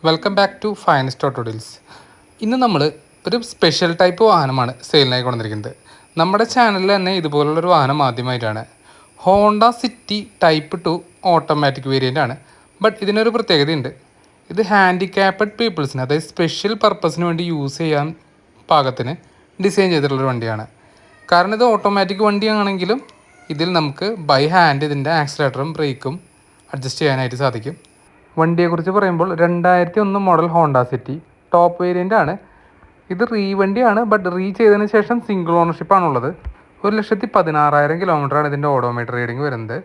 Welcome back to Finest Autodeals. ഇന്ന് നമ്മൾ ഒരു സ്പെഷ്യൽ ടൈപ്പ് വാഹനമാണ് സെയിലിനായി കൊണ്ടുവന്നിരിക്കുന്നത്. നമ്മുടെ ചാനലിൽ തന്നെ ഇതുപോലുള്ളൊരു വാഹനം ആദ്യമായിട്ടാണ്. Honda city type 2 automatic variant ആണ്. ബട്ട് ഇതിനൊരു പ്രത്യേകതയുണ്ട്. ഇത് ഹാൻഡിക്യാപ്ഡ് പീപ്പിൾസിന്, അതായത് സ്പെഷ്യൽ പർപ്പസിന് വേണ്ടി യൂസ് ചെയ്യാൻ പാകത്തിന് ഡിസൈൻ ചെയ്തിട്ടുള്ളൊരു വണ്ടിയാണ്. കാരണം ഇത് ഓട്ടോമാറ്റിക് വണ്ടിയാണെങ്കിലും ഇതിൽ നമുക്ക് ബൈ ഹാൻഡ് ഇതിൻ്റെ ആക്സിലേറ്ററും ബ്രേക്കും അഡ്ജസ്റ്റ് ചെയ്യാനായിട്ട് സാധിക്കും. വണ്ടിയെക്കുറിച്ച് പറയുമ്പോൾ 2001 model Honda city top variant ആണ്. ഇത് വണ്ടിയാണ്, ബട്ട് ചെയ്തതിന് ശേഷം സിംഗിൾ ഓണർഷിപ്പാണുള്ളത്. 1,16,000 കിലോമീറ്ററാണ് ഇതിൻ്റെ ഓഡോമീറ്റർ റീഡിങ് വരുന്നത്.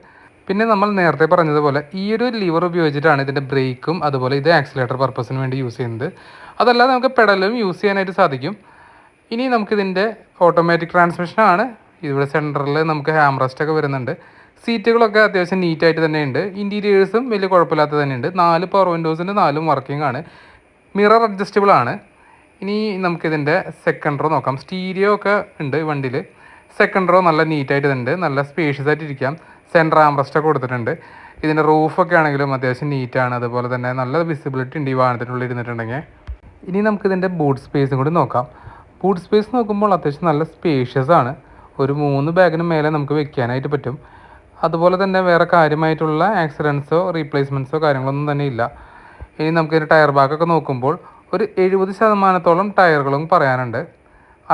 പിന്നെ നമ്മൾ നേരത്തെ പറഞ്ഞതുപോലെ ഈ ഒരു ലിവർ ഉപയോഗിച്ചിട്ടാണ് ഇതിൻ്റെ ബ്രേക്കും അതുപോലെ ഇത് ആക്സിലേറ്റർ പർപ്പസിന് വേണ്ടി യൂസ് ചെയ്യുന്നത്. അതല്ലാതെ നമുക്ക് പെഡലും യൂസ് ചെയ്യാനായിട്ട് സാധിക്കും. ഇനി നമുക്കിതിൻ്റെ ഓട്ടോമാറ്റിക് ട്രാൻസ്മിഷനാണ്. ഇവിടെ സെൻറ്ററിൽ നമുക്ക് ഹാം റെസ്റ്റ് ഒക്കെ വരുന്നുണ്ട്. സീറ്റുകളൊക്കെ അത്യാവശ്യം നീറ്റായിട്ട് തന്നെയുണ്ട്. ഇൻറ്റീരിയേഴ്സും വലിയ കുഴപ്പമില്ലാത്ത തന്നെയുണ്ട്. 4 പവർ വിൻഡോസിൻ്റെ 4 വർക്കിംഗ് ആണ്. മിറർ അഡ്ജസ്റ്റബിൾ ആണ്. ഇനി നമുക്കിതിൻ്റെ സെക്കൻഡ് റോ നോക്കാം. സ്റ്റീരിയോ ഒക്കെ ഉണ്ട് വണ്ടിയിൽ. സെക്കൻഡ് റോ നല്ല നീറ്റായിട്ട് ഉണ്ട്, നല്ല സ്പേഷ്യസ് ആയിട്ട് ഇരിക്കാം. സെൻറ്റർ ആംറസ്റ്റ് ഒക്കെ കൊടുത്തിട്ടുണ്ട്. ഇതിൻ്റെ റൂഫൊക്കെ ആണെങ്കിലും അത്യാവശ്യം നീറ്റാണ്. അതുപോലെ തന്നെ നല്ല വിസിബിലിറ്റി ഉണ്ട് ഈ വാഹനത്തിനുള്ളിൽ ഇരുന്നിട്ടുണ്ടെങ്കിൽ. ഇനി നമുക്കിതിൻ്റെ ബൂട്ട് സ്പേസും കൂടി നോക്കാം. ബൂട്ട് സ്പേസ് നോക്കുമ്പോൾ അത്യാവശ്യം നല്ല സ്പേഷ്യസ് ആണ്. ഒരു 3 ബാഗിന് മേലെ നമുക്ക് വെക്കാനായിട്ട് പറ്റും. അതുപോലെ തന്നെ വേറെ കാര്യമായിട്ടുള്ള ആക്സിഡൻസോ റീപ്ലേസ്മെൻറ്റ്സോ കാര്യങ്ങളൊന്നും തന്നെ ഇല്ല. ഇനി നമുക്കിതിൻ്റെ ടയർ ബാഗൊക്കെ നോക്കുമ്പോൾ ഒരു 70% ടയറുകളും പറയാനുണ്ട്.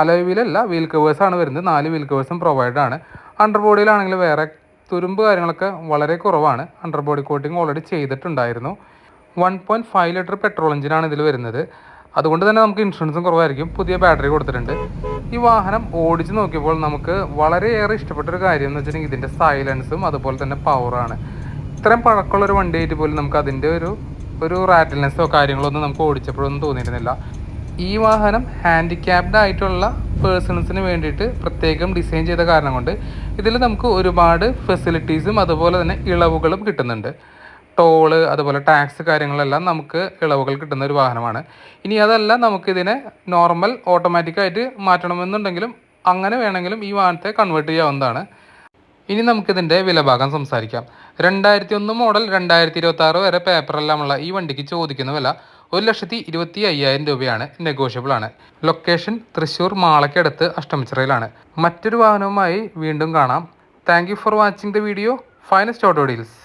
അലോയ് വീലല്ല, വീൽ കവേഴ്സാണ് വരുന്നത്. 4 വീൽ കവേഴ്സും പ്രൊവൈഡ് ആണ്. അണ്ടർ ബോഡിയിലാണെങ്കിൽ വേറെ തുരുമ്പ് കാര്യങ്ങളൊക്കെ വളരെ കുറവാണ്. അണ്ടർ ബോഡി കോട്ടിങ് ഓൾറെഡി ചെയ്തിട്ടുണ്ടായിരുന്നു. 1.5 ലിറ്റർ പെട്രോൾ എഞ്ചിനാണ് ഇതിൽ വരുന്നത്. അതുകൊണ്ട് തന്നെ നമുക്ക് ഇൻഷുറൻസും കുറവായിരിക്കും. പുതിയ ബാറ്ററി കൊടുത്തിട്ടുണ്ട്. ഈ വാഹനം ഓടിച്ച് നോക്കിയപ്പോൾ നമുക്ക് വളരെയേറെ ഇഷ്ടപ്പെട്ടൊരു കാര്യം എന്ന് വെച്ചിട്ടുണ്ടെങ്കിൽ ഇതിൻ്റെ സൈലൻസും അതുപോലെ തന്നെ പവറാണ്. ഇത്രയും പഴക്കമുള്ളൊരു വണ്ടിയായിട്ട് പോലും നമുക്ക് അതിൻ്റെ ഒരു റാറ്റിൽനെസ്സോ കാര്യങ്ങളൊന്നും നമുക്ക് ഓടിച്ചപ്പോഴൊന്നും തോന്നിയിരുന്നില്ല. ഈ വാഹനം ഹാൻഡിക്യാപ്ഡ് ആയിട്ടുള്ള പേഴ്സൺസിന് വേണ്ടിയിട്ട് പ്രത്യേകം ഡിസൈൻ ചെയ്ത കാരണം കൊണ്ട് ഇതിൽ നമുക്ക് ഒരുപാട് ഫെസിലിറ്റീസും അതുപോലെ തന്നെ ഇളവുകളും കിട്ടുന്നുണ്ട്. ടോള് അതുപോലെ ടാക്സ് കാര്യങ്ങളെല്ലാം നമുക്ക് ഇളവുകൾ കിട്ടുന്ന ഒരു വാഹനമാണ്. ഇനി അതല്ല നമുക്കിതിനെ നോർമൽ ഓട്ടോമാറ്റിക്കായിട്ട് മാറ്റണമെന്നുണ്ടെങ്കിലും അങ്ങനെ വേണമെങ്കിലും ഈ വാഹനത്തെ കൺവേർട്ട് ചെയ്യാവുന്നതാണ്. ഇനി നമുക്കിതിൻ്റെ വിലഭാഗം സംസാരിക്കാം. 2001 മോഡൽ 2026 വരെ പേപ്പറെല്ലാമുള്ള ഈ വണ്ടിക്ക് ചോദിക്കുന്ന വില 1,25,000 രൂപയാണ്. നെഗോഷ്യബിൾ ആണ്. ലൊക്കേഷൻ തൃശ്ശൂർ മാളയ്ക്കടുത്ത് അഷ്ടമിച്ചിറയിലാണ്. മറ്റൊരു വാഹനവുമായി വീണ്ടും കാണാം. Thank you for watching the video. Finest auto deals.